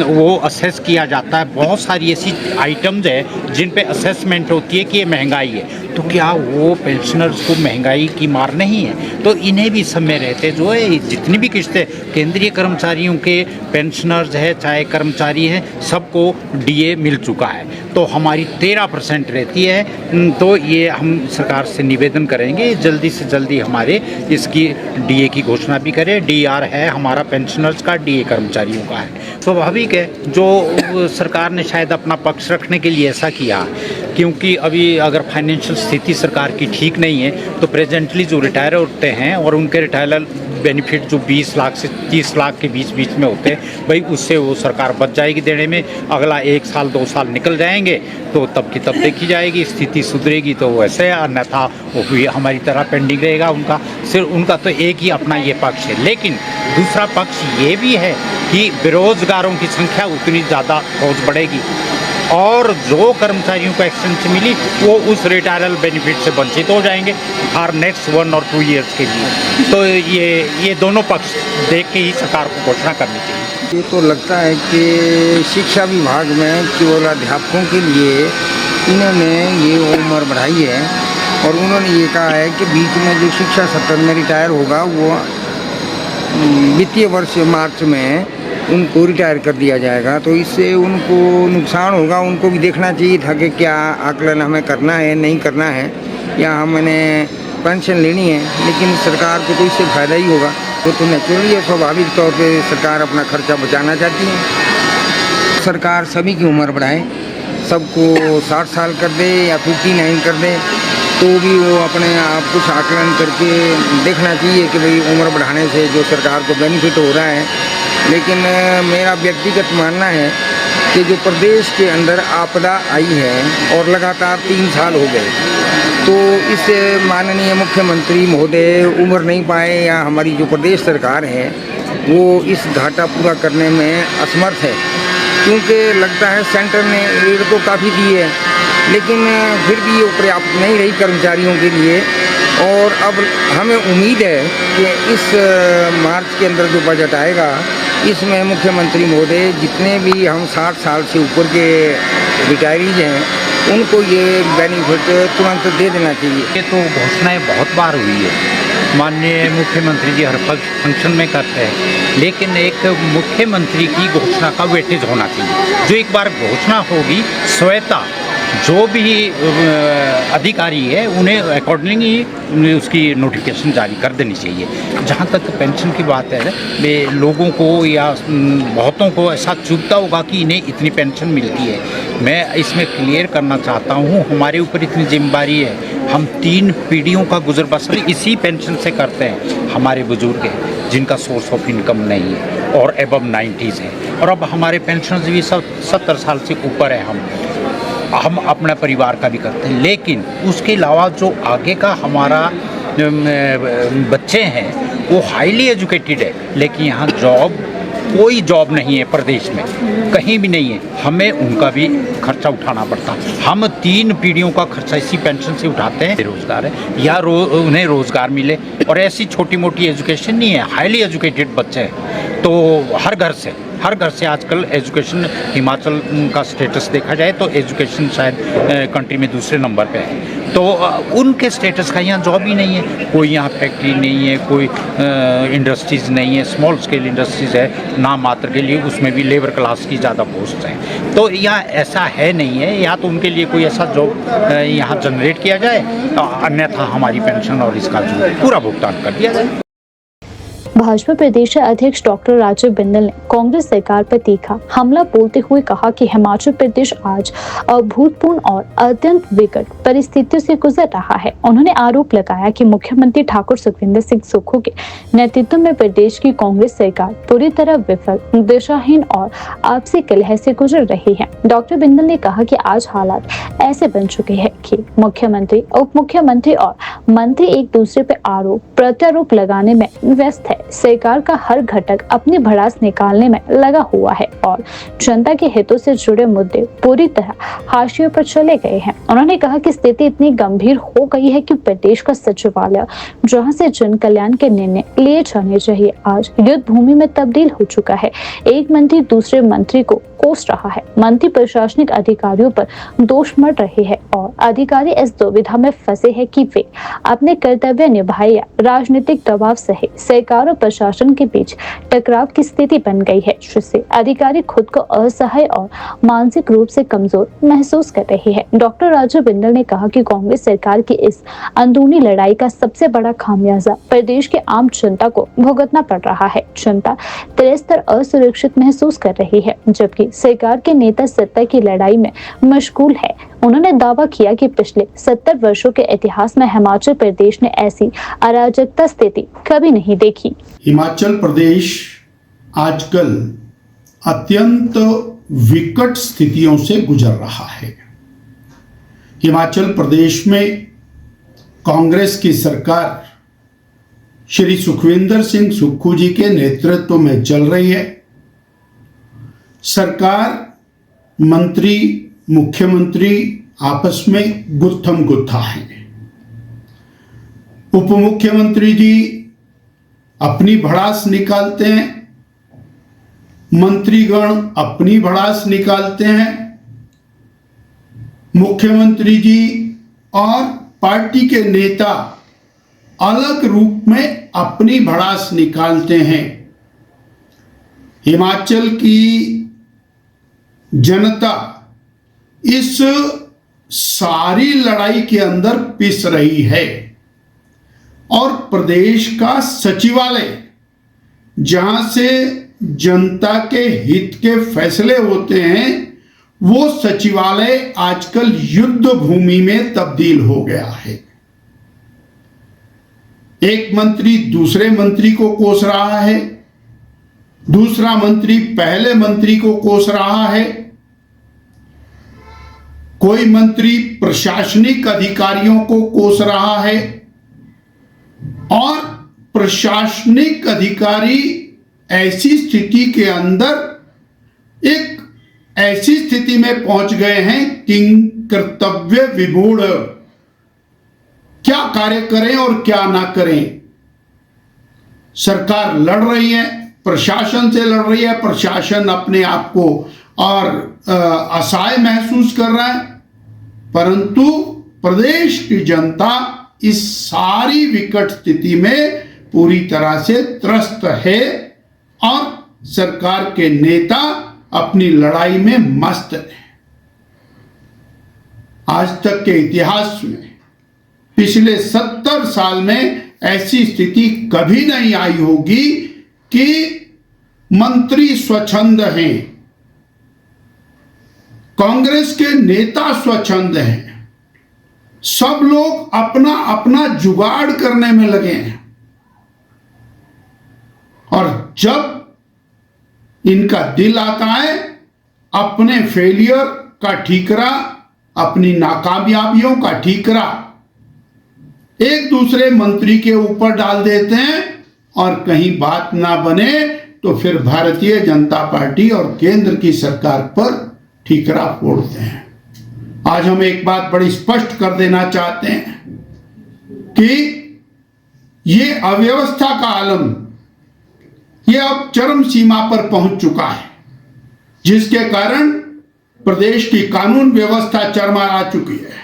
वो असेस किया जाता है। बहुत सारी ऐसी आइटम्स है जिन पे असेसमेंट होती है कि ये महंगाई है, तो क्या वो पेंशनर्स को महंगाई की मार नहीं है? तो इन्हें भी समय रहते जो है जितनी भी किस्तें केंद्रीय कर्मचारियों के पेंशनर्स है चाहे कर्मचारी हैं सबको डीए मिल चुका है। तो हमारी 13% रहती है। तो ये हम सरकार से निवेदन करेंगे जल्दी से जल्दी हमारे इसकी डीए की घोषणा भी करें। डीआर है हमारा पेंशनर्स का, डीए कर्मचारियों का है। स्वाभाविक है जो सरकार ने शायद अपना पक्ष रखने के लिए ऐसा किया, क्योंकि अभी अगर फाइनेंशियल स्थिति सरकार की ठीक नहीं है तो प्रेजेंटली जो रिटायर होते हैं और उनके रिटायरल बेनिफिट जो 20 लाख से 30 लाख के बीच में होते हैं, भाई उससे वो सरकार बच जाएगी देने में। अगला 1 साल 2 साल निकल जाएंगे तो तब की तब देखी जाएगी, स्थिति सुधरेगी तो वैसे, अन्यथा वो भी हमारी तरह पेंडिंग रहेगा। उनका सिर्फ उनका तो एक ही अपना ये पक्ष है, लेकिन दूसरा पक्ष ये भी है कि बेरोजगारों की संख्या उतनी ज़्यादा रोज बढ़ेगी और जो कर्मचारियों को एक्सटेंशन मिली वो उस रिटायरल बेनिफिट से वंचित हो जाएंगे फॉर नेक्स्ट 1 और 2 ईयर्स के लिए। तो ये दोनों पक्ष देख के ही सरकार को घोषणा करनी चाहिए। ये तो लगता है कि शिक्षा विभाग में केवल अध्यापकों के लिए इन्होंने ये उम्र बढ़ाई है और उन्होंने ये कहा है कि बीच में जो शिक्षा सत्र में रिटायर होगा वो वित्तीय वर्ष मार्च में उनको रिटायर कर दिया जाएगा। तो इससे उनको नुकसान होगा। उनको भी देखना चाहिए था कि क्या आकलन हमें करना है नहीं करना है या हमने पेंशन लेनी है, लेकिन सरकार को तो इससे फ़ायदा ही होगा। तो नेचुरली स्वाभाविक तौर पे सरकार अपना खर्चा बचाना चाहती है। सरकार सभी की उम्र बढ़ाए, सबको 60 साल कर दे या 59 कर दे, तो भी वो अपने आप कुछ आकलन करके देखना चाहिए कि भाई उम्र बढ़ाने से जो सरकार को बेनिफिट हो रहा है। लेकिन मेरा व्यक्तिगत मानना है कि जो प्रदेश के अंदर आपदा आई है और लगातार 3 साल हो गए, तो इस माननीय मुख्यमंत्री महोदय उम्र नहीं पाए या हमारी जो प्रदेश सरकार है वो इस घाटा पूरा करने में असमर्थ है। क्योंकि लगता है सेंटर ने एड तो काफ़ी दी है लेकिन फिर भी ये पर्याप्त नहीं रही कर्मचारियों के लिए। और अब हमें उम्मीद है कि इस मार्च के अंदर जो बजट आएगा इसमें मुख्यमंत्री महोदय जितने भी हम 60 साल से ऊपर के रिटायरीज हैं उनको ये बेनिफिट तुरंत दे देना चाहिए। ये तो घोषणाएं बहुत बार हुई है माननीय मुख्यमंत्री जी हर फंक्शन में करते हैं, लेकिन एक मुख्यमंत्री की घोषणा का वेटेज होना चाहिए। जो एक बार घोषणा होगी, स्वतः जो भी अधिकारी है उन्हें अकॉर्डिंगली उसकी नोटिफिकेशन जारी कर देनी चाहिए। जहाँ तक पेंशन की बात है, वे लोगों को या बहुतों को ऐसा चुभता होगा कि इन्हें इतनी पेंशन मिलती है। मैं इसमें क्लियर करना चाहता हूँ, हमारे ऊपर इतनी जिम्मेदारी है, हम 3 पीढ़ियों का गुजर बसर इसी पेंशन से करते हैं। हमारे बुजुर्ग हैं जिनका सोर्स ऑफ इनकम नहीं है और एबव 90s है, और अब हमारे पेंशन भी 70 साल से ऊपर है। हम अपना परिवार का भी करते हैं, लेकिन उसके अलावा जो आगे का हमारा बच्चे हैं वो हाईली एजुकेटेड है, लेकिन यहाँ कोई जॉब नहीं है प्रदेश में, कहीं भी नहीं है। हमें उनका भी खर्चा उठाना पड़ता। हम 3 पीढ़ियों का खर्चा इसी पेंशन से उठाते हैं। बेरोजगार है या उन्हें रोज़गार मिले, और ऐसी छोटी मोटी एजुकेशन नहीं है, हाईली एजुकेटेड बच्चे हैं। तो हर घर से आजकल एजुकेशन, हिमाचल का स्टेटस देखा जाए तो एजुकेशन शायद कंट्री में दूसरे नंबर पे है। तो उनके स्टेटस का यहाँ जॉब ही नहीं है, कोई यहाँ फैक्ट्री नहीं है, कोई इंडस्ट्रीज़ नहीं है, स्मॉल स्केल इंडस्ट्रीज़ है नाम मात्र के लिए, उसमें भी लेबर क्लास की ज़्यादा पोस्ट हैं। तो यहाँ ऐसा है नहीं है, या तो उनके लिए कोई ऐसा जॉब यहाँ जनरेट किया जाए, अन्यथा हमारी पेंशन और इसका जो पूरा भुगतान कर दिया जाए। भाजपा प्रदेश अध्यक्ष डॉक्टर राजीव बिंदल ने कांग्रेस सरकार पर तीखा हमला बोलते हुए कहा कि हिमाचल प्रदेश आज अभूतपूर्व और अत्यंत विकट परिस्थितियों से गुजर रहा है। उन्होंने आरोप लगाया कि मुख्यमंत्री ठाकुर सुखविंदर सिंह सुक्खू के नेतृत्व में प्रदेश की कांग्रेस सरकार पूरी तरह विफल, दिशाहीन और आपसी कलह से गुजर रही है। डॉक्टर बिंदल ने कहा कि आज हालात ऐसे बन चुके हैं कि मुख्यमंत्री, उप मुख्यमंत्री और मंत्री एक दूसरे पर आरोप प्रत्यारोप लगाने में व्यस्त है। सरकार का हर घटक अपनी भड़ास निकालने में लगा हुआ है और जनता के हितों से जुड़े मुद्दे पूरी तरह हाशिए पर चले गए हैं। उन्होंने कहा कि स्थिति इतनी गंभीर हो गई है कि प्रदेश का सचिवालय, जहां से जन कल्याण के निर्णय लिए जाने चाहिए, आज युद्ध भूमि में तब्दील हो चुका है। एक मंत्री दूसरे मंत्री को कोस रहा है, मंत्री प्रशासनिक अधिकारियों पर दोष मढ़ रहे हैं और अधिकारी इस दुविधा में फंसे हैं कि वे अपने कर्तव्य निभाए या राजनीतिक दबाव सहे। सरकार और प्रशासन के बीच टकराव की स्थिति बन गई है, जिससे अधिकारी खुद को असहाय और मानसिक रूप से कमजोर महसूस कर रहे हैं। डॉक्टर राजीव बिंदल ने कहा कि कांग्रेस सरकार की इस अंदरूनी लड़ाई का सबसे बड़ा खामियाजा प्रदेश के आम जनता को भुगतना पड़ रहा है। जनता तिरस्तर असुरक्षित महसूस कर रही है, जबकि सरकार के नेता सत्ता की लड़ाई में मशगूल है। उन्होंने दावा किया कि पिछले 70 वर्षों के इतिहास में हिमाचल प्रदेश ने ऐसी अराजकता स्थिति कभी नहीं देखी। हिमाचल प्रदेश आजकल अत्यंत विकट स्थितियों से गुजर रहा है। हिमाचल प्रदेश में कांग्रेस की सरकार श्री सुखविंदर सिंह सुक्खू जी के नेतृत्व में चल रही है। सरकार, मंत्री, मुख्यमंत्री आपस में गुत्थम गुत्था है। उप मुख्यमंत्री जी अपनी भड़ास निकालते हैं, मंत्रीगण अपनी भड़ास निकालते हैं, मुख्यमंत्री जी और पार्टी के नेता अलग रूप में अपनी भड़ास निकालते हैं। हिमाचल की जनता इस सारी लड़ाई के अंदर पिस रही है और प्रदेश का सचिवालय, जहां से जनता के हित के फैसले होते हैं, वो सचिवालय आजकल युद्ध भूमि में तब्दील हो गया है। एक मंत्री दूसरे मंत्री को कोस रहा है, दूसरा मंत्री पहले मंत्री को कोस रहा है, कोई मंत्री प्रशासनिक अधिकारियों को कोस रहा है और प्रशासनिक अधिकारी ऐसी स्थिति के अंदर एक ऐसी स्थिति में पहुंच गए हैं कि कर्तव्य विमूढ़, क्या कार्य करें और क्या ना करें। सरकार लड़ रही है, प्रशासन से लड़ रही है, प्रशासन अपने आप को और असहाय महसूस कर रहा है, परंतु प्रदेश की जनता इस सारी विकट स्थिति में पूरी तरह से त्रस्त है और सरकार के नेता अपनी लड़ाई में मस्त हैं। आज तक के इतिहास में पिछले 70 साल में ऐसी स्थिति कभी नहीं आई होगी कि मंत्री स्वच्छंद हैं, कांग्रेस के नेता स्वच्छंद हैं, सब लोग अपना अपना जुगाड़ करने में लगे हैं और जब इनका दिल आता है अपने फेलियर का ठीकरा, अपनी नाकामयाबियों का ठीकरा एक दूसरे मंत्री के ऊपर डाल देते हैं और कहीं बात ना बने तो फिर भारतीय जनता पार्टी और केंद्र की सरकार पर ठीकरा फोड़ते हैं। आज हम एक बात बड़ी स्पष्ट कर देना चाहते हैं कि ये अव्यवस्था का आलम ये अब चरम सीमा पर पहुंच चुका है, जिसके कारण प्रदेश की कानून व्यवस्था चरमरा चुकी है।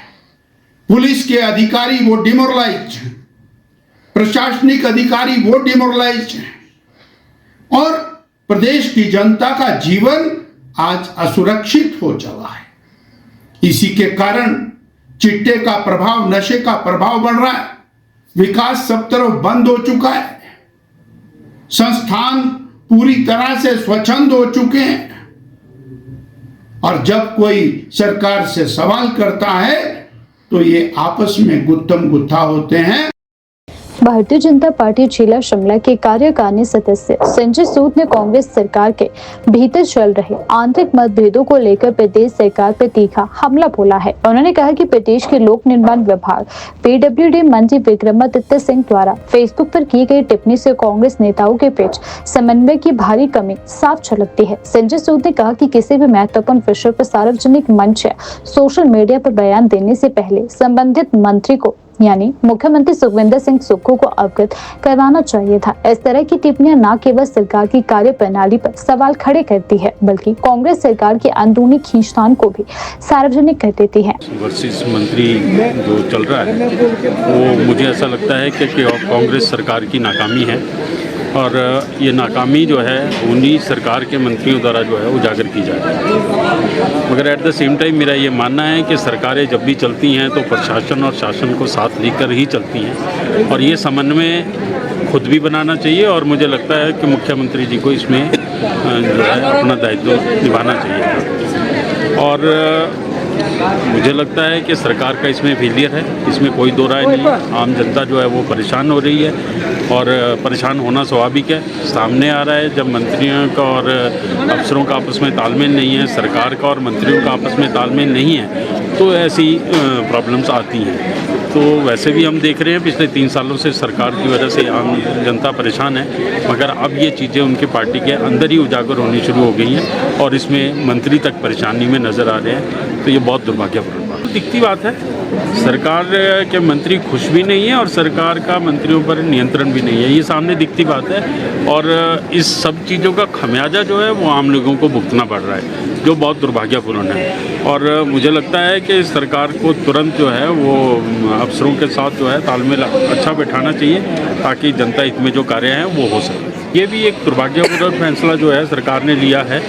पुलिस के अधिकारी वो डिमोरलाइज हैं, प्रशासनिक अधिकारी वो डिमोरलाइज हैं और प्रदेश की जनता का जीवन आज असुरक्षित हो चला है। इसी के कारण चिट्टे का प्रभाव, नशे का प्रभाव बढ़ रहा है, विकास सब तरफ बंद हो चुका है, संस्थान पूरी तरह से स्वच्छंद हो चुके हैं और जब कोई सरकार से सवाल करता है तो ये आपस में गुत्थम गुत्था होते हैं। भारतीय जनता पार्टी जिला शिमला के कार्यकारिणी सदस्य संजय सूद ने कांग्रेस सरकार के भीतर चल रहे आंतरिक मतभेदों को लेकर प्रदेश सरकार पर तीखा हमला बोला है। उन्होंने कहा कि प्रदेश के लोक निर्माण विभाग पीडब्ल्यूडी मंत्री विक्रमादित्य सिंह द्वारा फेसबुक पर की गई टिप्पणी से कांग्रेस नेताओं के बीच समन्वय की भारी कमी साफ झलकती है। संजय सूद ने कहा कि किसी भी महत्वपूर्ण विषय पर सार्वजनिक मंच या सोशल मीडिया पर बयान देने से पहले संबंधित मंत्री को यानी मुख्यमंत्री सुखविंदर सिंह सुक्खू को अवगत करवाना चाहिए था। इस तरह की टिप्पणियां न केवल सरकार की कार्यप्रणाली पर सवाल खड़े करती है बल्कि कांग्रेस सरकार के अंदरूनी खींचतान को भी सार्वजनिक कर देती है। वर्सेस मंत्री जो चल रहा है वो मुझे ऐसा लगता है कि कांग्रेस सरकार की नाकामी है और ये नाकामी जो है उन्हीं सरकार के मंत्रियों द्वारा जो है उजागर की जा रही है। मगर एट द सेम टाइम मेरा ये मानना है कि सरकारें जब भी चलती हैं तो प्रशासन और शासन को साथ लेकर ही चलती हैं और ये समन्वय खुद भी बनाना चाहिए और मुझे लगता है कि मुख्यमंत्री जी को इसमें जो है अपना दायित्व निभाना चाहिए और मुझे लगता है कि सरकार का इसमें फेलियर है, इसमें कोई दो राय नहीं है। आम जनता जो है वो परेशान हो रही है और परेशान होना स्वाभाविक है। सामने आ रहा है जब मंत्रियों का और अफसरों का आपस में तालमेल नहीं है, सरकार का और मंत्रियों का आपस में तालमेल नहीं है तो ऐसी प्रॉब्लम्स आती हैं। तो वैसे भी हम देख रहे हैं पिछले 3 सालों से सरकार की वजह से आम जनता परेशान है, मगर अब ये चीज़ें उनके पार्टी के अंदर ही उजागर होनी शुरू हो गई हैं और इसमें मंत्री तक परेशानी में नज़र आ रहे हैं। तो ये बहुत दुर्भाग्यपूर्ण बात दिखती बात है। सरकार के मंत्री खुश भी नहीं है और सरकार का मंत्रियों पर नियंत्रण भी नहीं है, ये सामने दिखती बात है और इस सब चीज़ों का खमियाजा जो है वो आम लोगों को भुगतना पड़ रहा है जो बहुत दुर्भाग्यपूर्ण है। और मुझे लगता है कि सरकार को तुरंत जो है वो अफसरों के साथ जो है तालमेल अच्छा बैठाना चाहिए ताकि जनता हित में जो कार्य हैं वो हो सके। ये भी एक दुर्भाग्यपूर्ण फैसला जो है सरकार ने लिया है।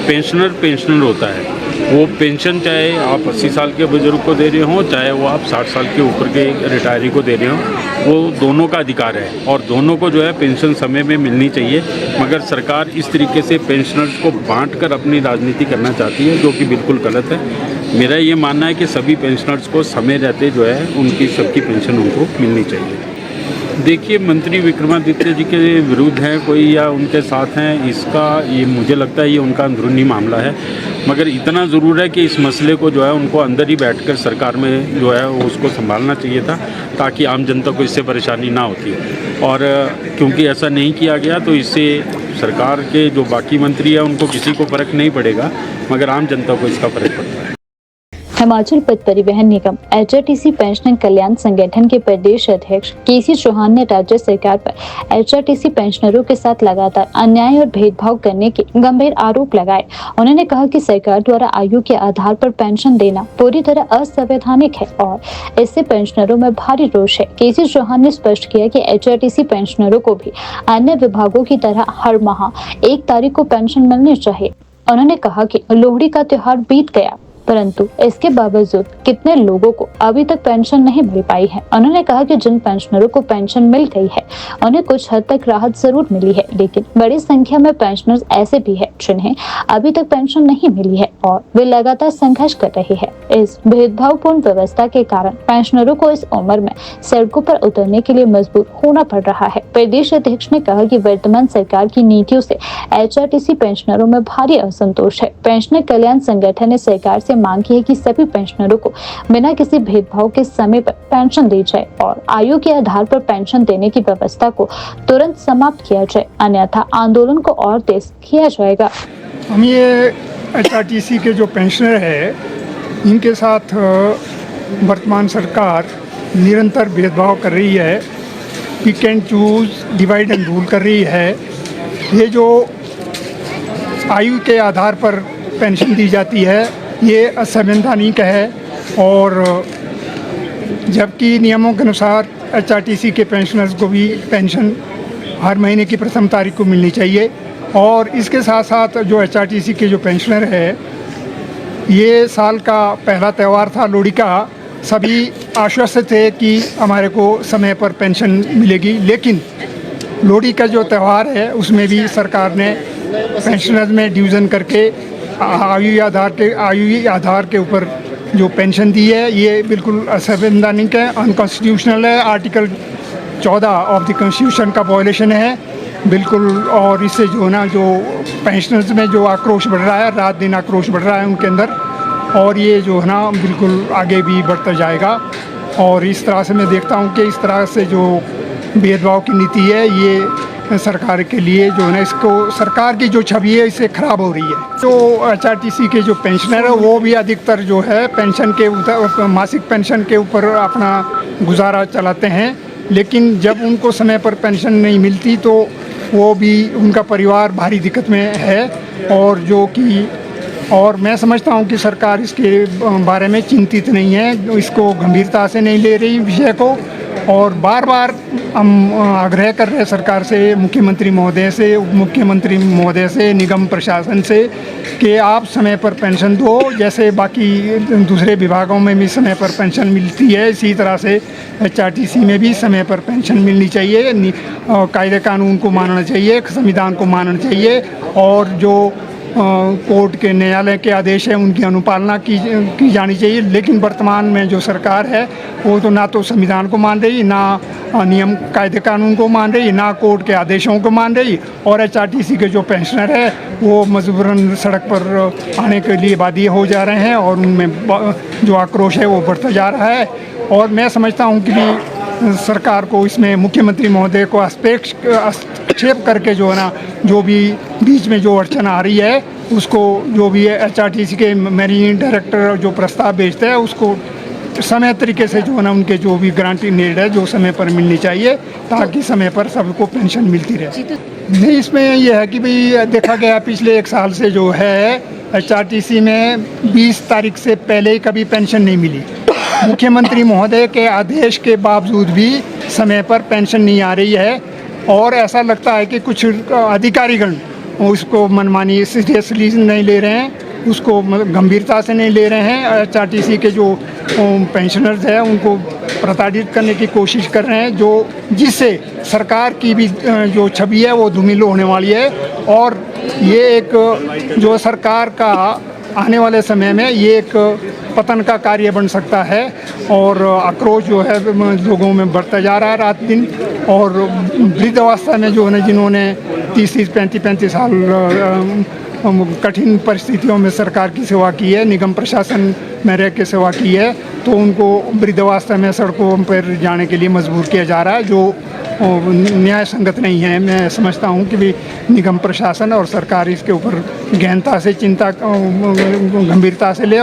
पेंशनर होता है, वो पेंशन चाहे आप 80 साल के बुजुर्ग को दे रहे हो चाहे वो आप 60 साल के ऊपर के रिटायरी को दे रहे हो, वो दोनों का अधिकार है और दोनों को जो है पेंशन समय में मिलनी चाहिए। मगर सरकार इस तरीके से पेंशनर्स को बांटकर अपनी राजनीति करना चाहती है जो कि बिल्कुल गलत है। मेरा ये मानना है कि सभी पेंशनर्स को समय रहते जो है उनकी सबकी पेंशन उनको मिलनी चाहिए। देखिए, मंत्री विक्रमादित्य जी के विरुद्ध हैं कोई या उनके साथ हैं, इसका ये मुझे लगता है ये उनका अंदरूनी मामला है। मगर इतना ज़रूर है कि इस मसले को जो है उनको अंदर ही बैठकर सरकार में जो है वो उसको संभालना चाहिए था ताकि आम जनता को इससे परेशानी ना होती। और क्योंकि ऐसा नहीं किया गया तो इससे सरकार के जो बाकी मंत्री हैं उनको किसी को फ़र्क नहीं पड़ेगा, मगर आम जनता को इसका फ़र्क पड़ता है। हिमाचल पथ परिवहन निगम एचआरटीसी पेंशनर कल्याण संगठन के प्रदेश अध्यक्ष केसी चौहान ने राज्य सरकार पर एचआरटीसी पेंशनरों के साथ लगातार अन्याय और भेदभाव करने के गंभीर आरोप लगाए। उन्होंने कहा कि सरकार द्वारा आयु के आधार पर पेंशन देना पूरी तरह असंवैधानिक है और इससे पेंशनरों में भारी रोष है। केसी चौहान ने स्पष्ट किया कि एचआरटीसी पेंशनरों को भी अन्य विभागों की तरह हर माह 1 तारीख को पेंशन मिलनी चाहिए। उन्होंने कहा कि लोहड़ी का त्योहार बीत गया, परंतु इसके बावजूद कितने लोगों को अभी तक पेंशन नहीं मिल पाई है। उन्होंने कहा कि जिन पेंशनरों को पेंशन मिल गई है उन्हें कुछ हद तक राहत जरूर मिली है, लेकिन बड़ी संख्या में पेंशनर्स ऐसे भी हैं जिन्हें अभी तक पेंशन नहीं मिली है और वे लगातार संघर्ष कर रहे हैं। इस भेदभावपूर्ण व्यवस्था के कारण पेंशनरों को इस उम्र में सड़कों पर उतरने के लिए मजबूर होना पड़ रहा है। प्रदेश अध्यक्ष ने कहा कि वर्तमान सरकार की नीतियों से एचआरटीसी पेंशनरों में भारी असंतोष है। पेंशनर कल्याण संगठन ने सरकार से मांग की है कि सभी पेंशनरों को बिना किसी भेदभाव के समय पर पेंशन दी जाए और आयु के आधार पर पेंशन देने की व्यवस्था को तुरंत समाप्त किया जाए, अन्यथा आंदोलन को और तेज किया जाएगा। हम ये एचआरटीसी के जो पेंशनर है इनके साथ वर्तमान सरकार निरंतर भेदभाव कर रही है, pick and choose, divide and rule कर रही है। ये जो आयु के आधार पर पेंशन दी जाती है ये असंवैधानिक है और जबकि नियमों के अनुसार एचआरटीसी के पेंशनर्स को भी पेंशन हर महीने की प्रथम तारीख को मिलनी चाहिए। और इसके साथ साथ जो एचआरटीसी के जो पेंशनर है ये साल का पहला त्यौहार था लोहड़ी का, सभी आश्वस्त थे कि हमारे को समय पर पेंशन मिलेगी, लेकिन लोहड़ी का जो त्यौहार है उसमें भी सरकार ने पेंशनर्स में डिवीज़न करके आयु आधार के ऊपर जो पेंशन दी है ये बिल्कुल असंवैधानिक है, अनकॉन्स्टिट्यूशनल है। आर्टिकल 14 ऑफ द कॉन्स्टिट्यूशन का वायलेशन है बिल्कुल। और इससे जो ना जो पेंशनर्स में जो आक्रोश बढ़ रहा है, रात दिन आक्रोश बढ़ रहा है उनके अंदर, और ये जो है ना बिल्कुल आगे भी बढ़ता जाएगा। और इस तरह से मैं देखता हूँ कि इस तरह से जो भेदभाव की नीति है ये सरकार के लिए जो है ना इसको सरकार की जो छवि है इससे ख़राब हो रही है। जो एचआरटीसी के जो पेंशनर है वो भी अधिकतर जो है पेंशन के मासिक पेंशन के ऊपर अपना गुजारा चलाते हैं, लेकिन जब उनको समय पर पेंशन नहीं मिलती तो वो भी उनका परिवार भारी दिक्कत में है। और मैं समझता हूँ कि सरकार इसके बारे में चिंतित नहीं है, इसको गंभीरता से नहीं ले रही विषय को। और बार बार हम आग्रह कर रहे हैं सरकार से, मुख्यमंत्री महोदय से, उप मुख्यमंत्री महोदय से, निगम प्रशासन से कि आप समय पर पेंशन दो, जैसे बाकी दूसरे विभागों में भी समय पर पेंशन मिलती है इसी तरह से एचआरटीसी में भी समय पर पेंशन मिलनी चाहिए। कायदे कानून को मानना चाहिए, संविधान को मानना चाहिए और जो कोर्ट के न्यायालय के आदेश है उनकी अनुपालना की जानी चाहिए। लेकिन वर्तमान में जो सरकार है वो तो ना तो संविधान को मान रही, ना नियम कायदे कानून को मान रही, ना कोर्ट के आदेशों को मान रही। और एचआरटीसी के जो पेंशनर है वो मजबूरन सड़क पर आने के लिए बाध्य हो जा रहे हैं और उनमें जो आक्रोश है वो बढ़ता जा रहा है। और मैं समझता हूँ कि सरकार को इसमें मुख्यमंत्री महोदय को हस्तक्षेप करके जो है ना जो भी बीच में जो अड़चन आ रही है उसको जो भी एचआरटीसी के मैनेजिंग डायरेक्टर जो प्रस्ताव भेजते हैं उसको समय तरीके से जो है ना उनके जो भी गारंटी नीड है जो समय पर मिलनी चाहिए ताकि समय पर सबको पेंशन मिलती रहे। नहीं, इसमें ये है कि भाई देखा गया पिछले 1 साल से जो है एचआरटीसी में 20 तारीख से पहले ही कभी पेंशन नहीं मिली। मुख्यमंत्री महोदय के आदेश के बावजूद भी समय पर पेंशन नहीं आ रही है और ऐसा लगता है कि कुछ अधिकारीगण उसको मनमानी सीरियसली नहीं ले रहे हैं, उसको गंभीरता से नहीं ले रहे हैं। एचआरटीसी के जो पेंशनर्स हैं उनको प्रताड़ित करने की कोशिश कर रहे हैं जिससे सरकार की भी जो छवि है वो धूमिल होने वाली है। और ये एक जो सरकार का आने वाले समय में ये एक पतन का कार्य बन सकता है और आक्रोश जो है लोगों में बढ़ता जा रहा है रात दिन। और वृद्धावस्था में जो है जिन्होंने 30-35 साल कठिन परिस्थितियों में सरकार की सेवा की है, निगम प्रशासन में रह के सेवा की है, तो उनको वृद्धावस्था में सड़कों पर जाने के लिए मजबूर किया जा रहा है जो न्याय संगत नहीं है। मैं समझता हूँ कि भी निगम प्रशासन और सरकार इसके ऊपर गहनता से चिंता गंभीरता से ले।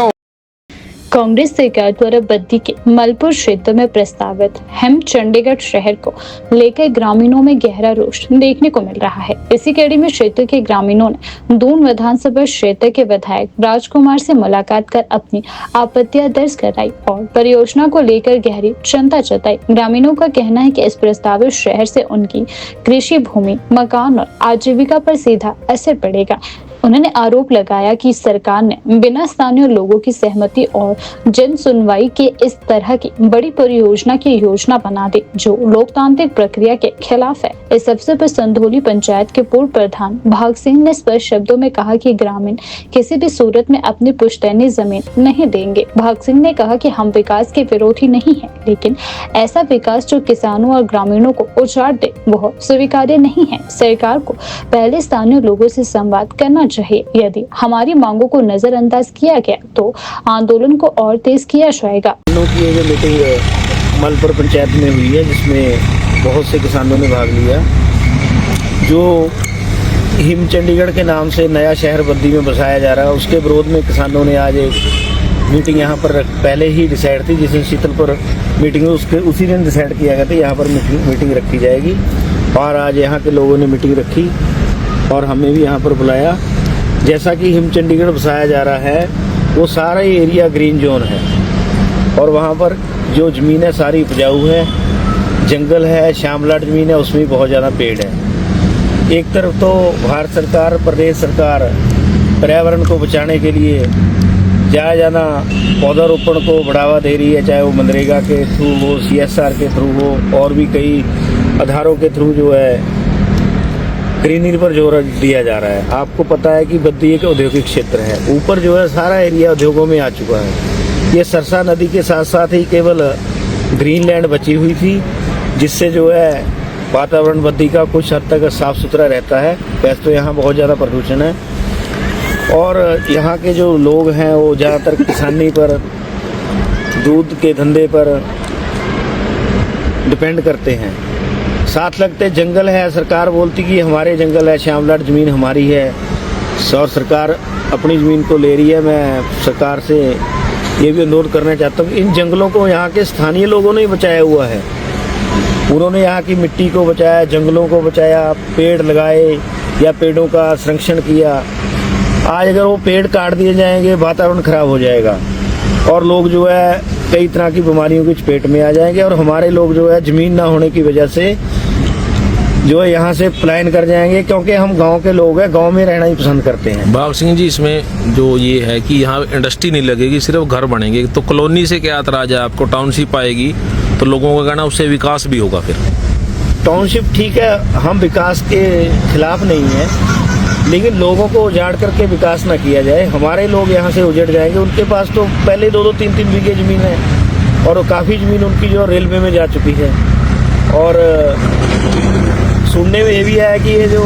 कांग्रेस सरकार द्वारा बद्दी के मलपुर क्षेत्र में प्रस्तावित हिम चंडीगढ़ शहर को लेकर ग्रामीणों में गहरा रोष देखने को मिल रहा है। इसी कड़ी में क्षेत्र के ग्रामीणों ने दून विधानसभा क्षेत्र के विधायक राजकुमार से मुलाकात कर अपनी आपत्तियां दर्ज कराई और परियोजना को लेकर गहरी चिंता जताई। ग्रामीणों का कहना है कि इस प्रस्तावित शहर से उनकी कृषि भूमि, मकान और आजीविका पर सीधा असर पड़ेगा। उन्होंने आरोप लगाया कि सरकार ने बिना स्थानीय लोगों की सहमति और जन सुनवाई के इस तरह की बड़ी परियोजना की योजना बना दी जो लोकतांत्रिक प्रक्रिया के खिलाफ है। इस अवसर पर संधोली पंचायत के पूर्व प्रधान भाग सिंह ने स्पष्ट शब्दों में कहा कि ग्रामीण किसी भी सूरत में अपनी पुश्तैनी जमीन नहीं देंगे। भाग सिंह ने कहा कि हम विकास के विरोधी नहीं है, लेकिन ऐसा विकास जो किसानों और ग्रामीणों को उजाड़ दे वह स्वीकार्य नहीं है। सरकार को पहले स्थानीय लोगों से संवाद करना चाहिए। यदि हमारी मांगों को नजरअंदाज किया गया तो आंदोलन को और तेज किया जाएगा। की जो मीटिंग मलपुर पंचायत में हुई है जिसमें बहुत से किसानों ने भाग लिया। जो हिम चंडीगढ़ के नाम से नया शहर बद्दी में बसाया जा रहा है उसके विरोध में किसानों ने आज एक मीटिंग यहाँ पर पहले ही डिसाइड थी, जिस दिन शीतलपुर मीटिंग उसी दिन डिसाइड किया गया था यहाँ पर मीटिंग रखी जाएगी। और आज यहाँ के लोगों ने मीटिंग रखी और हमें भी यहाँ पर बुलाया। जैसा कि हिम चंडीगढ़ बसाया जा रहा है वो सारा ही एरिया ग्रीन जोन है और वहाँ पर जो ज़मीन है सारी उपजाऊ है, जंगल है, श्यामलाट ज़मीन है, उसमें बहुत ज़्यादा पेड़ है। एक तरफ तो भारत सरकार, प्रदेश सरकार पर्यावरण को बचाने के लिए जहाँ जाना पौधारोपण को बढ़ावा दे रही है, चाहे वो मनरेगा के थ्रू हो, CSR के थ्रू हो और भी कई आधारों के थ्रू जो है ग्रीनरी पर जोर दिया जा रहा है। आपको पता है कि बद्दी एक औद्योगिक क्षेत्र है, ऊपर जो है सारा एरिया उद्योगों में आ चुका है। ये सरसा नदी के साथ साथ ही केवल ग्रीन लैंड बची हुई थी जिससे जो है वातावरण बद्दी का कुछ हद तक साफ सुथरा रहता है। वैसे तो यहाँ बहुत ज़्यादा प्रदूषण है और यहाँ के जो लोग हैं वो ज़्यादातर किसानी पर, दूध के धंधे पर डिपेंड करते हैं। साथ लगते जंगल है, सरकार बोलती कि हमारे जंगल है, श्यामलाट ज़मीन हमारी है और सरकार अपनी ज़मीन को ले रही है। मैं सरकार से ये भी अनुरोध करना चाहता हूँ कि इन जंगलों को यहाँ के स्थानीय लोगों ने बचाया हुआ है। उन्होंने यहाँ की मिट्टी को बचाया, जंगलों को बचाया, पेड़ लगाए या पेड़ों का संरक्षण किया। आज अगर वो पेड़ काट दिए जाएंगे वातावरण खराब हो जाएगा और लोग जो है कई तरह की बीमारियों की चपेट में आ जाएंगे और हमारे लोग जो है ज़मीन ना होने की वजह से जो है यहाँ से पलायन कर जाएंगे, क्योंकि हम गांव के लोग हैं, गांव में रहना ही पसंद करते हैं। भाग सिंह जी, इसमें जो ये है कि यहाँ इंडस्ट्री नहीं लगेगी, सिर्फ घर बनेंगे, तो कॉलोनी से क्या एतराज है आपको? टाउनशिप आएगी तो लोगों का कहना उससे विकास भी होगा। फिर टाउनशिप ठीक है, हम विकास के खिलाफ नहीं है, लेकिन लोगों को उजाड़ करके विकास ना किया जाए। हमारे लोग यहाँ से उजड़ जाएंगे, उनके पास तो पहले 2-2, 3-3 बीघे ज़मीन है और काफ़ी ज़मीन उनकी जो रेलवे में जा चुकी है। और सुनने में ये भी आया कि ये जो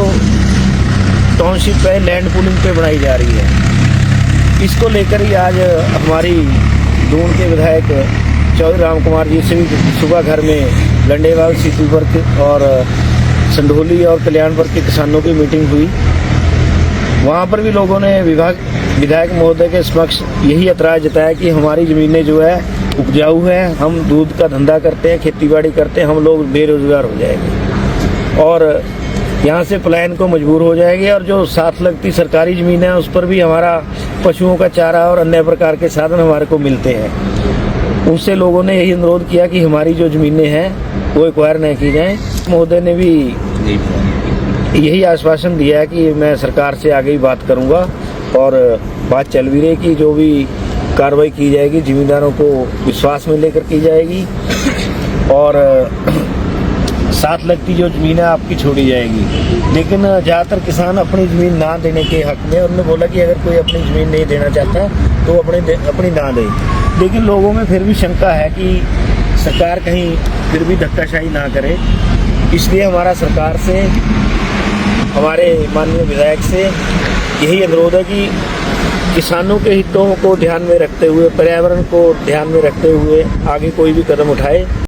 टाउनशिप है लैंड पूलिंग पे बनाई जा रही है। इसको लेकर ही आज हमारी दून के विधायक चौधरी राम कुमार जी से भी सुबह घर में लंडेवाल, शीतलपुर और संधोली और कल्याणपुर के किसानों की मीटिंग हुई। वहाँ पर भी लोगों ने विधायक महोदय के समक्ष यही एतराज़ जताया कि हमारी ज़मीनें जो है उपजाऊ है, हम दूध का धंधा करते हैं, खेतीबाड़ी करते हैं, हम लोग बेरोजगार हो जाएंगे और यहाँ से पलायन को मजबूर हो जाएंगे। और जो साथ लगती सरकारी ज़मीन है उस पर भी हमारा पशुओं का चारा और अन्य प्रकार के साधन हमारे को मिलते हैं। उनसे लोगों ने यही अनुरोध किया कि हमारी जो ज़मीनें हैं वो एक्वायर न की जाएँ। महोदय ने भी यही आश्वासन दिया है कि मैं सरकार से आगे ही बात करूंगा और बात चल भी रही कि जो भी कार्रवाई की जाएगी ज़मींदारों को विश्वास में लेकर की जाएगी और साथ लगती जो ज़मीन है आपकी छोड़ी जाएगी। लेकिन ज़्यादातर किसान अपनी ज़मीन ना देने के हक में, उन्होंने बोला कि अगर कोई अपनी ज़मीन नहीं देना चाहता तो अपनी ना दे। लेकिन लोगों में फिर भी शंका है कि सरकार कहीं फिर भी धक्काशाही ना करे, इसलिए हमारा सरकार से, हमारे माननीय विधायक से यही अनुरोध है कि किसानों के हितों को ध्यान में रखते हुए, पर्यावरण को ध्यान में रखते हुए आगे कोई भी कदम उठाए।